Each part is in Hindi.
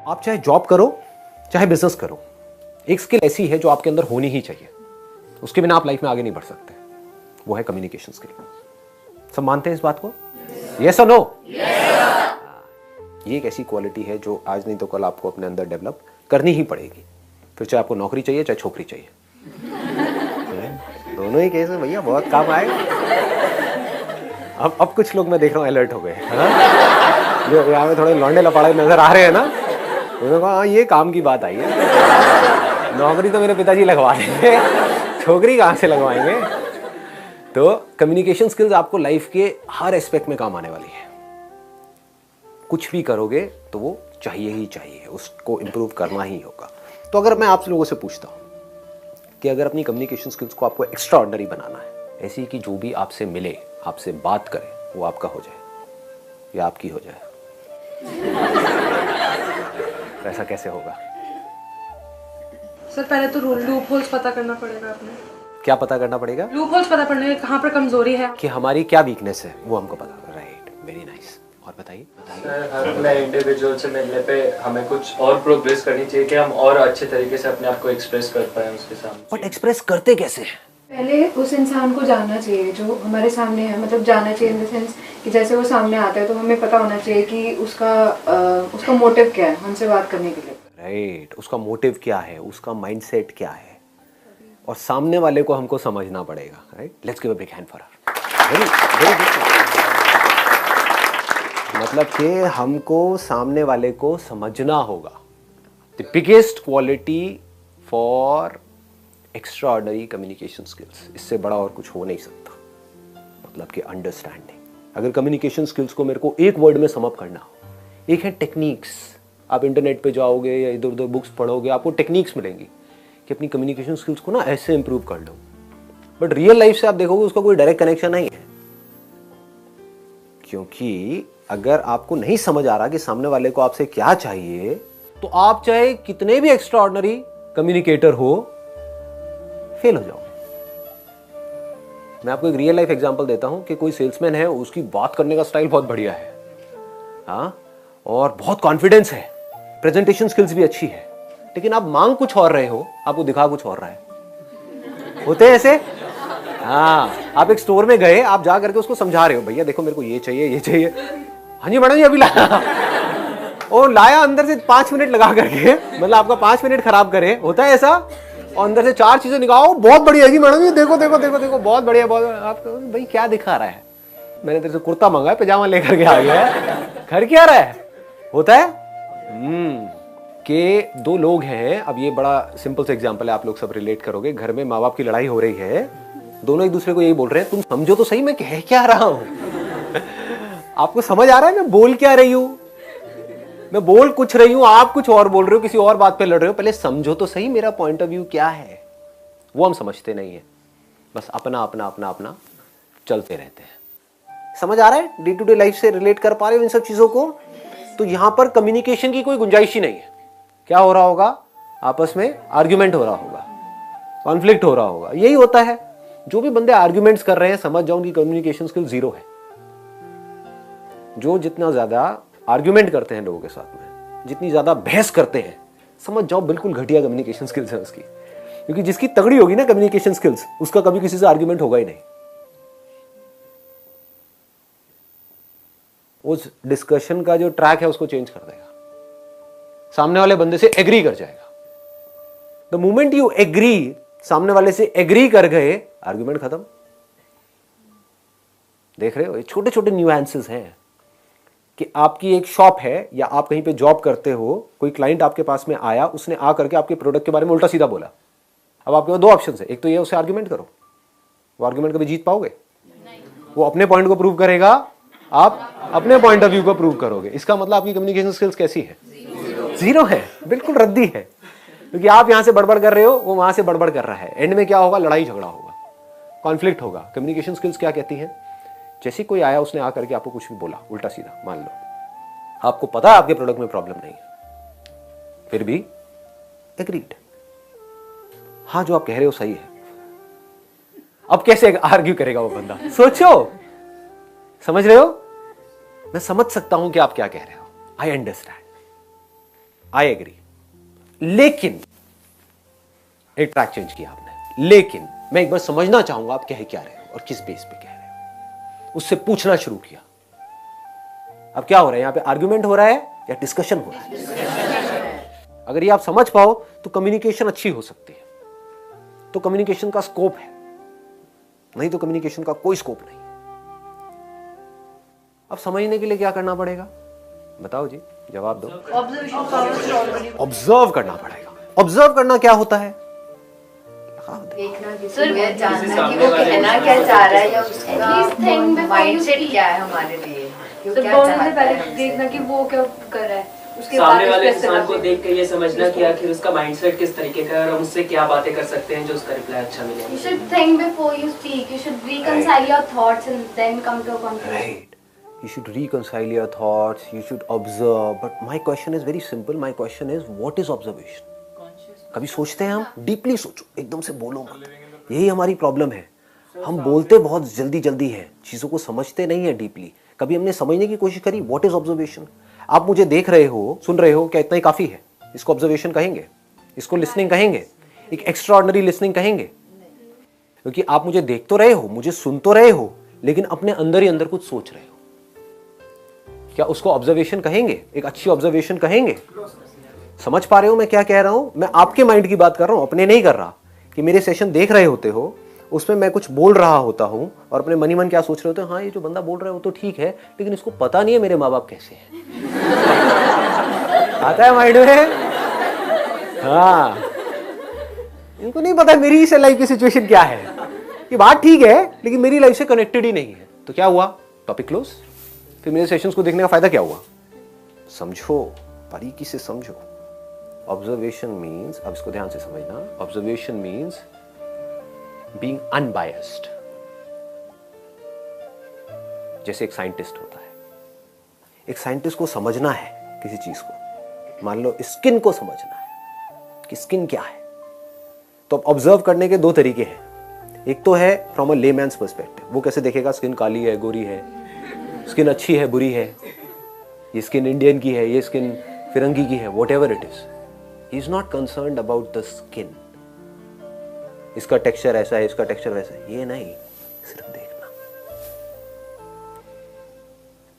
आप चाहे जॉब करो चाहे बिजनेस करो, एक स्किल ऐसी है जो आपके अंदर होनी ही चाहिए, उसके बिना आप लाइफ में आगे नहीं बढ़ सकते, वो है कम्युनिकेशन स्किल। सब मानते हैं इस बात को? यस और नो? ये एक ऐसी क्वालिटी है जो आज नहीं तो कल आपको अपने अंदर डेवलप करनी ही पड़ेगी, फिर चाहे आपको नौकरी चाहिए चाहे छोकरी चाहिए। दोनों ही केस में भैया बहुत काम आएगा। अब कुछ लोग मैं देख रहा हूँ अलर्ट हो गए, जो यहाँ में थोड़े लौंडे लपाड़े नजर आ रहे हैं ना, उन्होंने कहा हाँ ये काम की बात आई है, नौकरी तो मेरे पिताजी लगवा देंगे, छोकरी कहाँ से लगवाएंगे। तो कम्युनिकेशन स्किल्स आपको लाइफ के हर एस्पेक्ट में काम आने वाली है। कुछ भी करोगे तो वो चाहिए ही चाहिए, उसको इम्प्रूव करना ही होगा। तो अगर मैं आप लोगों से पूछता हूँ कि अगर अपनी कम्युनिकेशन स्किल्स को आपको एक्स्ट्रा ऑर्डिनरी बनाना है, ऐसी कि जो भी आपसे मिले आपसे बात करे वो आपका हो जाए या आपकी हो जाए, तो ऐसा कैसे होगा? सर पहले तो लूप होल्स पता करना पड़ेगा। आपने क्या पता करना पड़ेगा? लूप होल्स पता करने में कहाँ पर कमजोरी है, कि हमारी क्या वीकनेस है वो हमको पता। Right, very nice. और बताइए। सर हर नए इंडिविजुअल से मिलने पे हमें कुछ और प्रोग्रेस करनी चाहिए कि हम और अच्छे तरीके से अपने आप को एक्सप्रेस कर पाए उसके सामने। बट एक्सप्रेस करते कैसे हैं? पहले उस इंसान को जानना चाहिए जो हमारे सामने है, मतलब जानना चाहिए इन द सेंस कि जैसे वो सामने आता है तो हमें पता होना चाहिए कि उसका मोटिव क्या है हमसे बात करने के लिए। राइट, उसका मोटिव क्या है, उसका माइंडसेट क्या है, और सामने वाले को हमको समझना पड़ेगा। Right, let's give a big hand for her. Very very good. मतलब कि हमको सामने वाले को समझना होगा। The biggest quality for extra ordinary communication skills, इससे बड़ा और कुछ हो नहीं सकता। मतलब कि अंडरस्टैंडिंग। अगर कम्युनिकेशन स्किल्स को मेरे को एक वर्ड में सम अप करना हो, एक है टेक्निक्स। आप इंटरनेट पे जाओगे या इधर उधर बुक्स पढ़ोगे, आपको टेक्निक्स मिलेंगी कि अपनी कम्युनिकेशन स्किल्स को ना ऐसे इंप्रूव कर लो। बट रियल लाइफ से आप देखोगे उसका कोई डायरेक्ट कनेक्शन नहीं है, क्योंकि अगर आपको नहीं समझ आ रहा कि सामने वाले को आपसे क्या चाहिए, तो आप चाहे कितने भी एक्स्ट्रा ऑर्डिनरी कम्युनिकेटर हो, फेल हो जाओ। मैं आपको एक रियल लाइफ एग्जांपल देता हूं कि कोई सेल्समैन है, उसकी बात करने का स्टाइल बहुत बढ़िया है, हाँ, और बहुत कॉन्फिडेंस है, प्रेजेंटेशन स्किल्स भी अच्छी है, लेकिन आप मांग कुछ और रहे हो, आपको दिखा कुछ और रहा है। होते हैं ऐसे? हाँ, आप एक स्टोर में गए, आप जा करके उसको समझा रहे हो, भैया देखो मेरे को ये चाहिए ये चाहिए। हाँ जी मैडम जी अभी लाया, और लाया अंदर से 5 मिनट लगा करके, मतलब आपका 5 मिनट खराब करे। होता है ऐसा? और अंदर से 4 चीजें निकालो, बहुत बढ़िया है जी मैडम जी, देखो देखो देखो देखो बहुत बढ़िया बहुत। आप भाई क्या दिखा रहा है? मैंने तेरे से कुर्ता मंगा है, पजामा लेकर के आ गया है, घर क्या रहा है? होता है कि 2 लोग हैं, अब ये बड़ा सिंपल सा एग्जांपल है, आप लोग सब रिलेट करोगे। घर में माँ बाप की लड़ाई हो रही है, दोनों एक दूसरे को यही बोल रहे हैं, तुम समझो तो सही मैं कह क्या रहा हूं। आपको समझ आ रहा है मैं बोल क्या रही हूं? मैं बोल कुछ रही हूं, आप कुछ और बोल रहे हो, किसी और बात पे लड़ रहे हो। पहले समझो तो सही मेरा पॉइंट ऑफ व्यू क्या है। वो हम समझते नहीं है, बस अपना अपना अपना अपना चलते रहते हैं। समझ आ रहा है? डे टू डे लाइफ से रिलेट कर पा रहे हो इन सब चीजों को? तो यहां पर कम्युनिकेशन की कोई गुंजाइश ही नहीं है। क्या हो रहा होगा? आपस में आर्ग्यूमेंट हो रहा होगा, कॉन्फ्लिक्ट हो रहा होगा। यही होता है। जो भी बंदे आर्ग्यूमेंट्स कर रहे हैं, समझ जाओ उनकी कम्युनिकेशन स्किल 0 है। जो जितना ज्यादा आर्ग्यूमेंट करते हैं लोगों के साथ में, जितनी ज्यादा बहस करते हैं, समझ जाओ बिल्कुल घटिया कम्युनिकेशन स्किल्स है उसकी। क्योंकि जिसकी तगड़ी होगी ना कम्युनिकेशन स्किल्स, उसका कभी किसी से आर्ग्यूमेंट होगा ही नहीं। उस डिस्कशन का जो ट्रैक है उसको चेंज कर देगा, सामने वाले बंदे से एग्री कर जाएगा। द मोमेंट यू एग्री, सामने वाले से एग्री कर गए, आर्ग्यूमेंट खत्म। देख रहे हो, ये छोटे छोटे न्यूएंसेस हैं कि आपकी एक शॉप है या आप कहीं पे जॉब करते हो, कोई क्लाइंट आपके पास में आया, उसने आ करके आपके प्रोडक्ट के बारे में उल्टा सीधा बोला। अब आपके पास 2 ऑप्शन है, एक तो ये उससे आर्ग्यूमेंट करो, वो आर्ग्यूमेंट कभी जीत पाओगे? वो अपने पॉइंट को प्रूव करेगा, आप अपने पॉइंट ऑफ व्यू को प्रूव करोगे। इसका मतलब आपकी कम्युनिकेशन स्किल्स कैसी है? 0 है, बिल्कुल रद्दी है। क्योंकि आप यहां से बड़बड़ कर रहे हो, वो वहां से बड़बड़ कर रहा है। एंड में क्या होगा? लड़ाई झगड़ा होगा, कॉन्फ्लिक्ट होगा। कम्युनिकेशन स्किल्स क्या कहती हैं? जैसे कोई आया, उसने आकर के आपको कुछ भी बोला उल्टा सीधा, मान लो आपको पता है आपके प्रोडक्ट में प्रॉब्लम नहीं है, फिर भी एग्रीड, हाँ जो आप कह रहे हो सही है। अब कैसे आर्ग्यू करेगा वो बंदा? सोचो, समझ रहे हो? मैं समझ सकता हूं कि आप क्या कह रहे हो, आई अंडरस्टैंड। आई एग्री, लेकिन एक ट्रैक चेंज किया आपने, लेकिन मैं एक बार समझना चाहूंगा आप कह क्या रहे हो और किस बेस पे कह रहे हो। उससे पूछना शुरू किया। अब क्या हो रहा है यहां पे, आर्ग्यूमेंट हो रहा है या डिस्कशन हो रहा है? अगर ये आप समझ पाओ तो कम्युनिकेशन अच्छी हो सकती है, तो कम्युनिकेशन का स्कोप है, नहीं तो कम्युनिकेशन का कोई स्कोप नहीं। अब समझने के लिए क्या करना पड़ेगा बताओ जी, जवाब दो। ऑब्जर्व करना पड़ेगा। ऑब्जर्व करना क्या होता है? देखना कि जानना कि वो कहना क्या चाह रहा है या उसका माइंडसेट क्या है हमारे लिए, सर बोलने से पहले देखना कि वो क्या कर रहा है, उसके बाद सामने वाले इंसान को देख के ये समझना कि आखिर उसका माइंडसेट किस तरीके का है और हम उससे क्या बातें कर सकते हैं जो उसका रिप्लाई अच्छा मिले। You should think before you speak. You should reconcile your thoughts and then come to a conclusion. Right. You should reconcile your thoughts, you should observe. But my question is very simple. My question is, what is observation? कभी सोचते हैं हम? डीपली सोचो, एकदम से बोलो मत। यही हमारी प्रॉब्लम है, हम बोलते बहुत जल्दी जल्दी हैं, चीज़ों को समझते नहीं है डीपली। कभी हमने समझने की कोशिश करी व्हाट इज ऑब्जर्वेशन? आप मुझे देख रहे हो, सुन रहे हो, क्या इतना ही काफ़ी है? इसको ऑब्जर्वेशन कहेंगे? इसको लिसनिंग कहेंगे? एक एक्स्ट्राऑर्डिनरी लिसनिंग कहेंगे? क्योंकि आप मुझे देख तो रहे हो, मुझे सुन तो रहे हो, लेकिन अपने अंदर ही अंदर कुछ सोच रहे हो। क्या उसको ऑब्जर्वेशन कहेंगे? एक अच्छी ऑब्जर्वेशन कहेंगे? समझ पा रहे हो मैं क्या कह रहा हूं? मैं आपके माइंड की बात कर रहा हूं, अपने नहीं कर रहा। कि मेरे सेशन देख रहे होते हो, उसमें मैं कुछ बोल रहा होता हूं और अपने मन ही मन क्या सोच रहे होते हो, हाँ ये जो बंदा बोल रहा है वो तो ठीक है, लेकिन इसको पता नहीं है मेरे माँ बाप कैसे हैं। आता है माइंड में? हाँ, इनको नहीं पता मेरी इस लाइफ की सिचुएशन क्या है। ये बात ठीक है लेकिन मेरी लाइफ से कनेक्टेड ही नहीं है। तो क्या हुआ? Topic close. फिर मेरे सेशंस को देखने का फायदा क्या हुआ? समझो, बारीकी से समझो। ऑब्जर्वेशन मीन्स, अब इसको ध्यान से समझना, ऑब्जर्वेशन मीन्स बीइंग अनबायस्ड। जैसे एक साइंटिस्ट होता है, एक साइंटिस्ट को समझना है किसी चीज को, मान लो स्किन को समझना है कि स्किन क्या है, तो अब ऑब्जर्व करने के दो तरीके हैं। एक तो है फ्रॉम अ लेमैन्स पर्सपेक्टिव, वो कैसे देखेगा स्किन काली है, गोरी है, स्किन अच्छी है, बुरी है, ये स्किन इंडियन की है, ये स्किन फिरंगी की है, what ever it is, he is not concerned about the skin. इसका टेक्सचर ऐसा है, इसका टेक्सचर वैसा है, ये नहीं, सिर्फ देखना।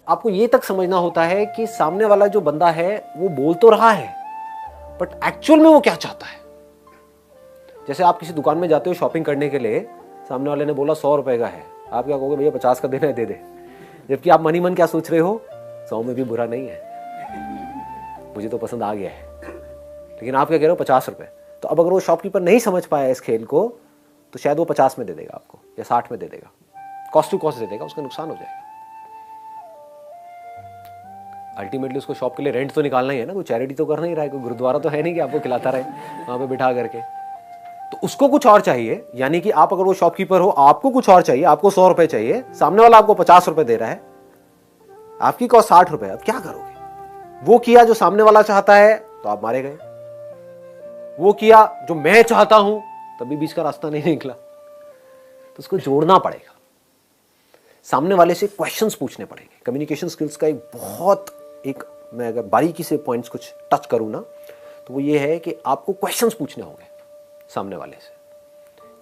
आपको ये तक समझना होता है कि सामने वाला जो बंदा है वो बोल तो रहा है, बट एक्चुअल में वो क्या चाहता है। जैसे आप किसी दुकान में जाते हो शॉपिंग करने के लिए, सामने वाले ने बोला 100 रुपए का है, आप क्या कहोगे? भैया 50 का देना है, दे दे। जबकि आप मन ही मन क्या सोच रहे हो? 100 में भी बुरा नहीं है, मुझे तो पसंद आ गया है। लेकिन आप क्या कह रहे हो? 50 रुपए। तो अब अगर वो शॉपकीपर नहीं समझ पाया इस खेल को, तो शायद वो 50 में दे देगा आपको या 60 में दे देगा, कॉस्ट टू कॉस्ट दे देगा, उसका नुकसान हो जाएगा। अल्टीमेटली उसको शॉप के लिए रेंट तो निकालना ही है ना, कोई चैरिटी तो करना ही रहा है, कोई गुरुद्वारा तो है नहीं कि आपको खिलाता रहे वहां पे बिठा करके। तो उसको कुछ और चाहिए, यानी कि आप अगर वो शॉपकीपर हो, आपको कुछ और चाहिए, आपको 100 रुपए चाहिए, सामने वाला आपको 50 रुपए दे रहा है, आपकी कॉस्ट 60 रुपए। अब क्या करोगे? वो किया जो सामने वाला चाहता है तो आप मारे गए, वो किया जो मैं चाहता हूं तभी बीच का रास्ता नहीं निकला। तो उसको जोड़ना पड़ेगा, सामने वाले से क्वेश्चंस पूछने पड़ेंगे। कम्युनिकेशन स्किल्स का मैं अगर बारीकी से पॉइंट्स कुछ टच करूं ना, तो वो ये है कि आपको क्वेश्चंस पूछने होंगे सामने वाले से।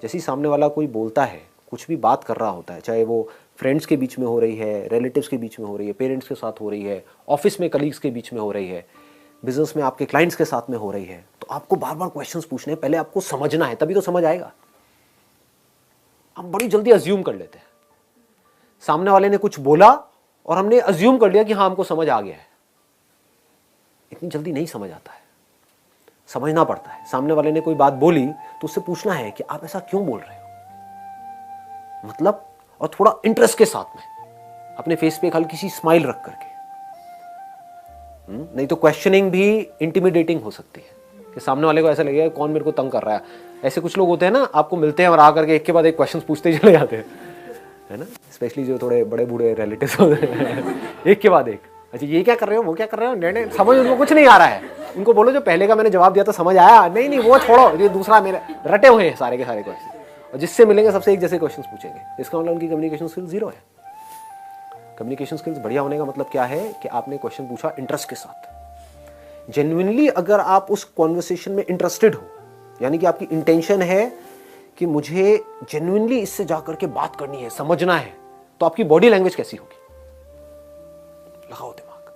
जैसे ही सामने वाला कोई बोलता है, कुछ भी बात कर रहा होता है, चाहे वो फ्रेंड्स के बीच में हो रही है, रिलेटिव्स के बीच में हो रही है, पेरेंट्स के साथ हो रही है, ऑफिस में कलीग्स के बीच में हो रही है, बिजनेस में आपके क्लाइंट्स के साथ में हो रही है, तो आपको बार बार क्वेश्चंस पूछने हैं। पहले आपको समझना है, तभी तो समझ आएगा। हम बड़ी जल्दी अज्यूम कर लेते हैं, सामने वाले ने कुछ बोला और हमने अज्यूम कर लिया कि हाँ हमको समझ आ गया है। इतनी जल्दी नहीं समझ आता है, समझना पड़ता है। सामने वाले ने कोई बात बोली तो उससे पूछना है कि आप ऐसा क्यों बोल रहे हो, मतलब, और थोड़ा इंटरेस्ट के साथ में, अपने फेस पे एक हल्की सी स्माइल रख करके। नहीं तो क्वेश्चनिंग भी इंटिमिडेटिंग हो सकती है कि सामने वाले को ऐसा लगेगा कौन मेरे को तंग कर रहा है। ऐसे कुछ लोग होते हैं ना, आपको मिलते हैं और आकर के एक के बाद एक क्वेश्चन पूछते चले जाते हैं, है ना, स्पेशली जो थोड़े बड़े बूढ़े रिलेटिव्स होते हैं, एक के बाद एक। अच्छा ये क्या कर रहे हो, वो क्या कर रहे हो, नहीं समझ उनको कुछ नहीं आ रहा है। उनको बोलो जो पहले का मैंने जवाब दिया था समझ आया? नहीं वो छोड़ो, ये दूसरा मेरे रटे हुए हैं सारे के सारे क्वेश्चन, और जिससे मिलेंगे सबसे एक जैसे क्वेश्चन पूछेंगे। इसका मतलब उनकी कम्युनिकेशन स्किल 0 है। कम्युनिकेशन स्किल्स बढ़िया होने का मतलब क्या है कि आपने क्वेश्चन पूछा इंटरेस्ट के साथ, जेन्युइनली अगर आप उस कॉन्वर्सेशन में इंटरेस्टेड हो, यानी कि आपकी इंटेंशन है कि मुझे जेन्युइनली इससे जाकर के बात करनी है, समझना है, तो आपकी बॉडी लैंग्वेज कैसी होगी? लगाओ दिमाग।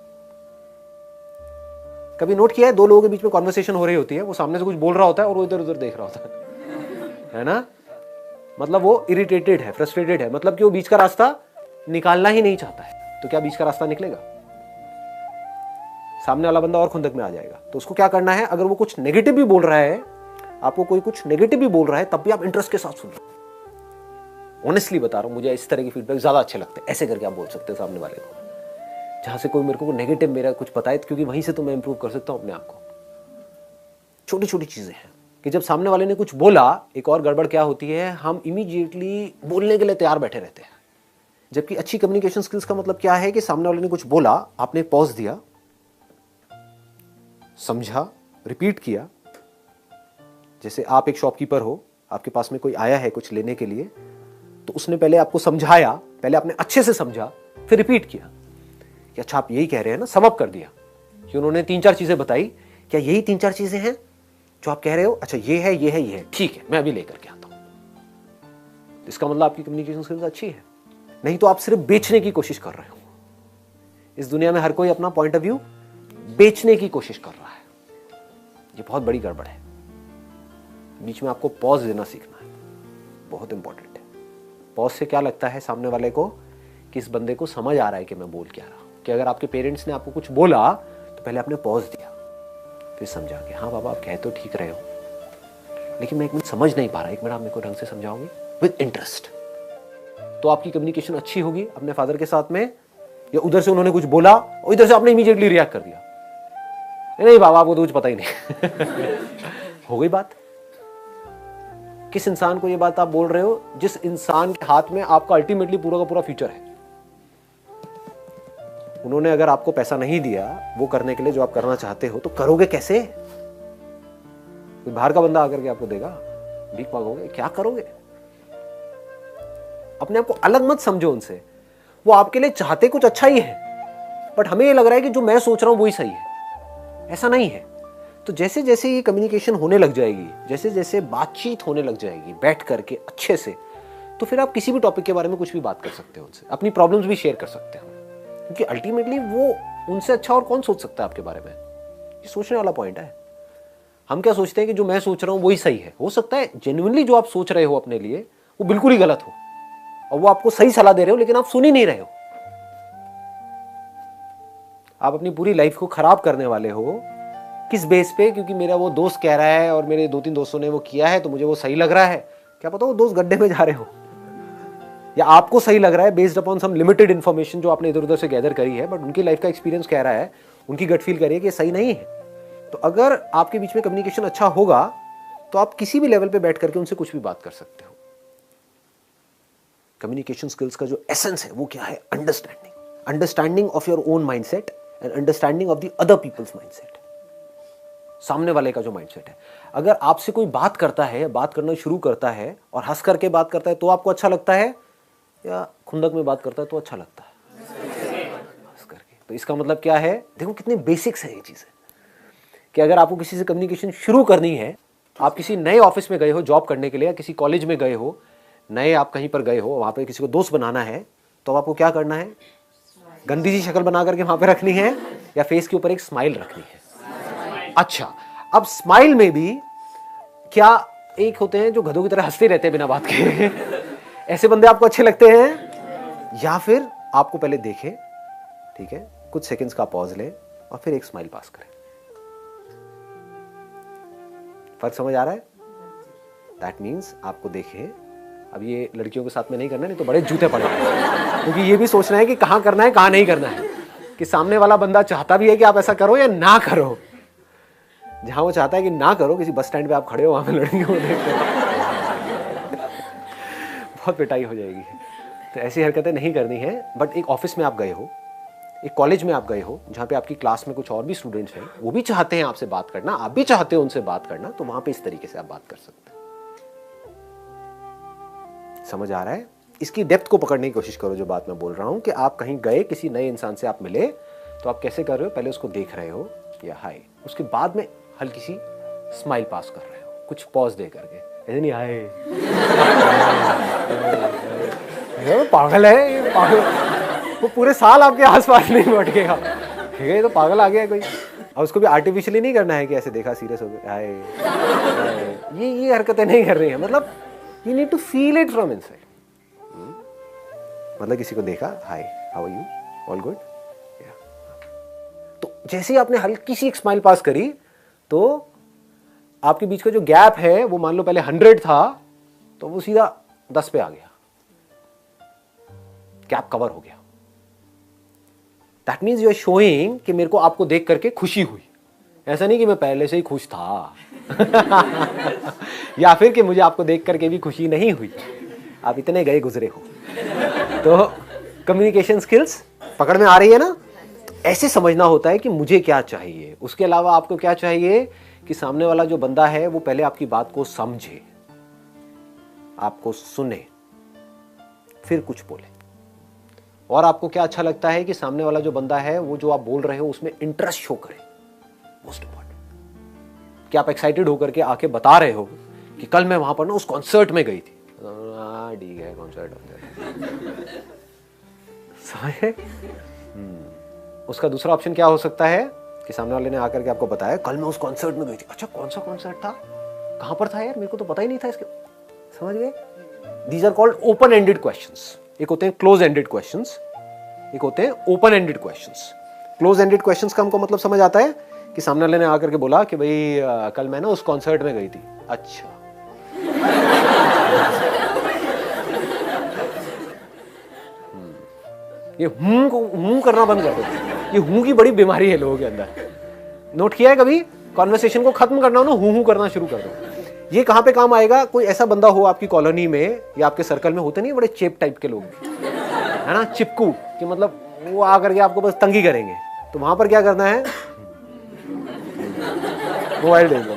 कभी नोट किया है, दो लोगों के बीच में कॉन्वर्सेशन हो रही होती है, वो सामने से कुछ बोल रहा होता है और वो इधर उधर देख रहा होता है ना? मतलब वो इरिटेटेड है, फ्रस्ट्रेटेड है, मतलब कि वो बीच का रास्ता निकालना ही नहीं चाहता है। तो क्या बीच का रास्ता निकलेगा? सामने वाला बंदा और खुंदक में आ जाएगा। तो उसको क्या करना है, अगर वो कुछ नेगेटिव भी बोल रहा है, आपको कोई कुछ नेगेटिव भी बोल रहा है, तब भी आप इंटरेस्ट के साथ सुन रहे हो। ऑनेस्टली बता रहा हूं, मुझे इस तरह के फीडबैक ज्यादा अच्छे लगते हैं। ऐसे करके आप बोल सकते हैं सामने वाले को, जहां से कोई मेरे को नेगेटिव मेरा कुछ बताए, क्योंकि वहीं से तो मैं इंप्रूव कर सकता हूं अपने आप को। छोटी छोटी चीजें हैं कि जब सामने वाले ने कुछ बोला, एक और गड़बड़ क्या होती है, हम इमीडिएटली बोलने के लिए तैयार बैठे रहते हैं। जबकि अच्छी कम्युनिकेशन स्किल्स का मतलब क्या है कि सामने वाले ने कुछ बोला, आपने पॉज दिया, समझा, रिपीट किया। जैसे आप एक शॉपकीपर हो, आपके पास में कोई आया है कुछ लेने के लिए, तो उसने पहले आपको समझाया, पहले आपने अच्छे से समझा, फिर रिपीट किया कि अच्छा आप यही कह रहे हैं ना, सम अप कर दिया कि उन्होंने 3-4 चीजें बताई, क्या यही 3-4 चीजें हैं जो आप कह रहे हो? अच्छा ये है, ये है, ये है, ठीक है, मैं अभी लेकर के आता हूं। इसका मतलब आपकी कम्युनिकेशन स्किल्स अच्छी है। नहीं तो आप सिर्फ बेचने की कोशिश कर रहे हो। इस दुनिया में हर कोई अपना पॉइंट ऑफ व्यू बेचने की कोशिश कर रहा है। ये बहुत बड़ी गड़बड़ है। बीच में आपको पॉज देना सीखना है, बहुत इंपॉर्टेंट है। पॉज से क्या लगता है सामने वाले को कि इस बंदे को समझ आ रहा है कि मैं बोल क्या रहा हूं। कि अगर आपके पेरेंट्स ने आपको कुछ बोला तो पहले आपने पॉज दिया, फिर समझा कि हाँ बाबा आप कह तो ठीक रहे हो, लेकिन मैं एक मिनट समझ नहीं पा रहा, एक मिनट आप मेरे को ढंग से समझाओगे विद इंटरेस्ट। तो आपकी कम्युनिकेशन अच्छी होगी अपने फादर के साथ में। या उधर से उन्होंने कुछ बोला और इधर से आपने इमीडिएटली रिएक्ट कर दिया, नहीं बाबा आपको तो कुछ पता ही नहीं। हो गई बात। किस इंसान को ये बात आप बोल रहे हो? जिस इंसान के हाथ में आपका अल्टीमेटली पूरा का पूरा फ्यूचर है। उन्होंने अगर आपको पैसा नहीं दिया वो करने के लिए जो आप करना चाहते हो, तो करोगे कैसे? कोई बाहर का बंदा आकर के आपको देगा, भीख मांगोगे, क्या करोगे? अपने आप को अलग मत समझो उनसे। वो आपके लिए चाहते कुछ अच्छा ही है, बट हमें ये लग रहा है कि जो मैं सोच रहा हूं वही सही है। ऐसा नहीं है। तो जैसे जैसे ये कम्युनिकेशन होने लग जाएगी, जैसे जैसे बातचीत होने लग जाएगी बैठ करके अच्छे से, तो फिर आप किसी भी टॉपिक के बारे में कुछ भी बात कर सकते हो उनसे, अपनी प्रॉब्लम्स भी शेयर कर सकते हो। क्योंकि अल्टीमेटली वो उनसे अच्छा और कौन सोच सकता है आपके बारे में? ये सोचने वाला पॉइंट है। हम क्या सोचते हैं कि जो मैं सोच रहा हूं वही सही है। हो सकता है जेन्युइनली जो आप सोच रहे हो अपने लिए वो बिल्कुल ही गलत हो, और वो आपको सही सलाह दे रहे हो, लेकिन आप सुन ही नहीं रहे हो। आप अपनी पूरी लाइफ को खराब करने वाले हो। किस बेस पे? क्योंकि मेरा वो दोस्त कह रहा है और मेरे 2-3 दोस्तों ने वो किया है तो मुझे वो सही लग रहा है। क्या पता वो दोस्त गड्ढे में जा रहे हो, या आपको सही लग रहा है बेस्ड अपॉन सम लिमिटेड इन्फॉर्मेशन जो आपने इधर उधर से गैदर करी है, बट उनकी लाइफ का एक्सपीरियंस कह रहा है, उनकी गट फील करिए कि ये सही नहीं है। तो अगर आपके बीच में कम्युनिकेशन अच्छा होगा तो आप किसी भी लेवल पे बैठ करके उनसे कुछ भी बात कर सकते हो। कम्युनिकेशन स्किल्स का जो एसेंस है वो क्या है? Understanding of your own mindset and understanding of the other people's mindset. सामने वाले का जो माइंडसेट है, अगर आपसे कोई बात करता है, बात करना शुरू करता है और हंस करके बात करता है तो आपको अच्छा लगता है, या खुंदक में बात करता है तो अच्छा लगता है? हंस करके। तो इसका मतलब क्या है? देखो कितने बेसिक्स है ये चीजें, कि अगर आपको किसी से कम्युनिकेशन शुरू करनी है, आप किसी नए ऑफिस में गए हो जॉब करने के लिए, या किसी कॉलेज में गए हो, नए आप कहीं पर गए हो, वहां पे किसी को दोस्त बनाना है, तो आपको क्या करना है? गंदी सी शक्ल बना करके वहां पे रखनी है, या फेस के ऊपर एक स्माइल रखनी है? अच्छा, अब स्माइल में भी क्या एक होते हैं जो गधों की तरह हंसते रहते हैं बिना बात के, ऐसे बंदे आपको अच्छे लगते हैं? या फिर आपको पहले देखें, ठीक है, कुछ सेकंड्स का पॉज लें और फिर एक स्माइल पास करें। फर्क समझ आ रहा है? दैट मीन्स आपको देखें, अब ये लड़कियों के साथ में नहीं करना, नहीं तो बड़े जूते पड़ेंगे, क्योंकि ये भी सोचना है कि कहां करना है कहां नहीं करना है, कि सामने वाला बंदा चाहता भी है कि आप ऐसा करो या ना करो। जहां वो चाहता है कि ना करो, किसी बस स्टैंड पे आप खड़े हो, वहां पे लड़कियों को देखते बहुत पिटाई हो जाएगी। तो ऐसी हरकतें नहीं करनी है। बट एक ऑफिस में आप गए हो, एक कॉलेज में आप गए हो, जहां पे आपकी क्लास में कुछ और भी स्टूडेंट्स हैं, वो भी चाहते हैं आपसे बात करना, आप भी चाहते हो उनसे बात करना, तो वहां पे इस तरीके से आप बात कर सकते हो। समझ आ रहा है? इसकी डेप्थ को पकड़ने की कोशिश करो। जो बात मैं बोल रहा हूं कि आप कहीं गए, किसी नए इंसान से आप मिले, तो आप कैसे कर रहे हो? पहले उसको देख रहे हो, या हाय उसके बाद में हल्की सी स्माइल पास कर रहे हो, कुछ पॉज दे करके, ऐसे नहीं हाय ये पागल है, ये पागल, वो पूरे साल आपके आसपास नहीं भटकेगा, ठीक है, ये तो पागल आ गया है कोई। और उसको भी आर्टिफिशियली नहीं करना है कि ऐसे देखा सीरियस हो गया, हाय, ये हरकतें नहीं कर रही है, मतलब you need to feel it from inside. मतलब किसी को देखा, hi how are you, all good, तो जैसे ही आपने हल्की सी एक स्माइल पास करी तो आपके बीच का जो गैप है वो मान लो पहले 100 था तो वो सीधा 10 पे आ गया, गैप कवर हो गया। That means you are showing कि मेरे को आपको देख करके खुशी हुई, ऐसा नहीं कि मैं पहले से ही खुश था या फिर कि मुझे आपको देख करके भी खुशी नहीं हुई, आप इतने गए गुजरे हो। तो कम्युनिकेशन स्किल्स पकड़ में आ रही है ना? तो ऐसे समझना होता है कि मुझे क्या चाहिए, उसके अलावा आपको क्या चाहिए कि सामने वाला जो बंदा है वो पहले आपकी बात को समझे, आपको सुने, फिर कुछ बोले। और आपको क्या अच्छा लगता है कि सामने वाला जो बंदा है वो जो आप बोल रहे हो उसमें इंटरेस्ट शो करे, मोस्ट इंपॉर्टेंट, कि आप एक्साइटेड होकर के आके बता रहे हो कि कल मैं वहां पर ना उस कॉन्सर्ट में गई थी। ठीक है, कॉन्सर्ट समझे? उसका दूसरा ऑप्शन क्या हो सकता है कि सामने वाले ने आकर के आपको बताया कल मैं उस कॉन्सर्ट में गई थी। अच्छा, कौन सा कॉन्सर्ट था, कहां पर था यार, मेरे को तो पता ही नहीं था इसके, समझ गए? These are called open ended questions. एक होते हैं क्लोज एंडेड क्वेश्चंस, एक होते हैं open ended questions. Close ended questions का हमको मतलब समझ आता है कि सामने वाले ने आकर के बोला कि भाई कल मैं ना उस कॉन्सर्ट में गई थी। अच्छा, ये हूं करना बंद कर दो, ये हूं की बड़ी बीमारी है लोगों के अंदर। नोट किया है कभी? कॉन्वर्सेशन को खत्म करना हो ना, हूं करना शुरू कर दो। ये कहां पे काम आएगा? कोई ऐसा बंदा हो आपकी कॉलोनी में या आपके सर्कल में, होते नहीं बड़े चेप टाइप के लोग, है ना, चिपकू, कि मतलब वो आकर के आपको बस तंगी करेंगे, तो वहां पर क्या करना है? मोबाइल दे दो,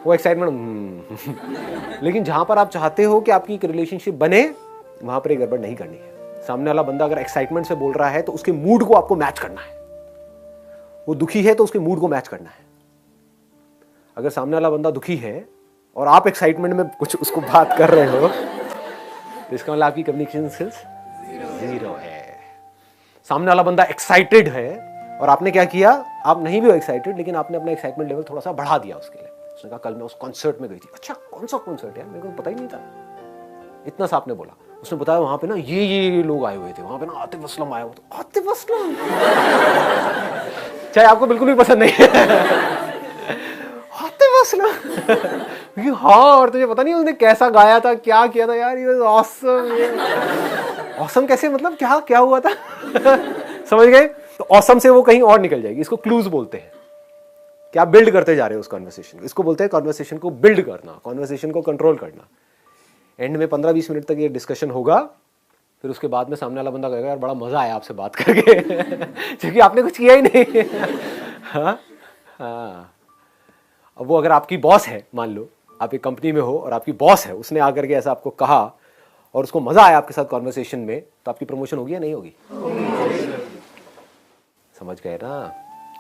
वो एक्साइटमेंट। लेकिन जहां पर आप चाहते हो कि आपकी एक रिलेशनशिप बने, वहां पर एक गड़बड़ नहीं करनी है। सामने वाला बंदा अगर एक्साइटमेंट से बोल रहा है तो उसके मूड को आपको मैच करना है। वो दुखी है तो उसके मूड को मैच करना है। अगर सामने वाला बंदा दुखी है और आप एक्साइटमेंट में कुछ उसको बात कर रहे हो तो इसका मतलब आपकी कम्युनिकेशन स्किल्स जीरो है। सामने वाला बंदा एक्साइटेड है और आपने क्या किया, आप नहीं भी हो एक्साइटेड, लेकिन आपने अपना एक्साइटमेंट लेवल थोड़ा सा बढ़ा दिया उसके लिए। उसने कहा कल मैं उस कॉन्सर्ट में गई थी। अच्छा, कौन सा कॉन्सर्ट यार, मेरे को पता ही नहीं था। इतना सा आपने बोला। उसने बताया वहां पे ना ये लोग आए हुए थे, वहां पे ना आतिफ असलम आया हुआ था। आतिफ असलम चाहे आपको बिल्कुल भी पसंद नहीं है, आतिफ असलम ये, हाँ, और तुझे पता नहीं उसने कैसा गाया था, क्या किया था यार, ये ऑसम। ऑसम कैसे, मतलब क्या हुआ था? समझ गए? तो ऑसम से वो कहीं और निकल जाएगी। इसको क्लूज बोलते हैं कि आप बिल्ड करते जा रहे हो उस कॉन्वर्सेशन। इसको बोलते हैं कॉन्वर्सेशन को बिल्ड करना, कॉन्वर्सेशन को कंट्रोल करना। एंड में 15-20 मिनट तक ये डिस्कशन होगा, फिर उसके बाद में सामने वाला बंदा कहेगा यार बड़ा मजा आया आपसे बात करके क्योंकि आपने कुछ किया ही नहीं। हाँ, अब वो अगर आपकी बॉस है, मान लो आप एक कंपनी में हो और आपकी बॉस है, उसने आकर के ऐसा आपको कहा और उसको मजा आया आपके साथ कॉन्वर्सेशन में, तो आपकी प्रमोशन होगी या नहीं होगी? समझ गए ना?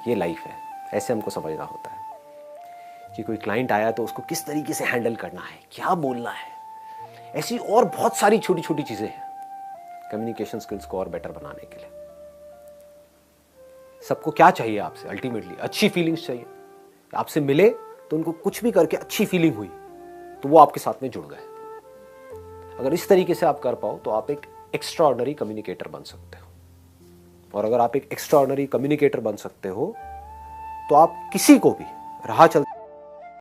ये लाइफ है, ऐसे हमको समझना होता है कि कोई क्लाइंट आया तो उसको किस तरीके से हैंडल करना है, क्या बोलना है। ऐसी और बहुत सारी छोटी छोटी चीजें हैं कम्युनिकेशन स्किल्स को और बेटर बनाने के लिए। सबको क्या चाहिए आपसे? अल्टीमेटली अच्छी फीलिंग्स चाहिए। आपसे मिले तो उनको कुछ भी करके अच्छी फीलिंग हुई तो वो आपके साथ में जुड़ गए। अगर इस तरीके से आप कर पाओ तो आप एक एक्स्ट्राऑर्डिनरी कम्युनिकेटर बन सकते हो। और अगर आप एक एक्स्ट्राऑर्डिनरी कम्युनिकेटर बन सकते हो तो आप किसी को भी राह चलते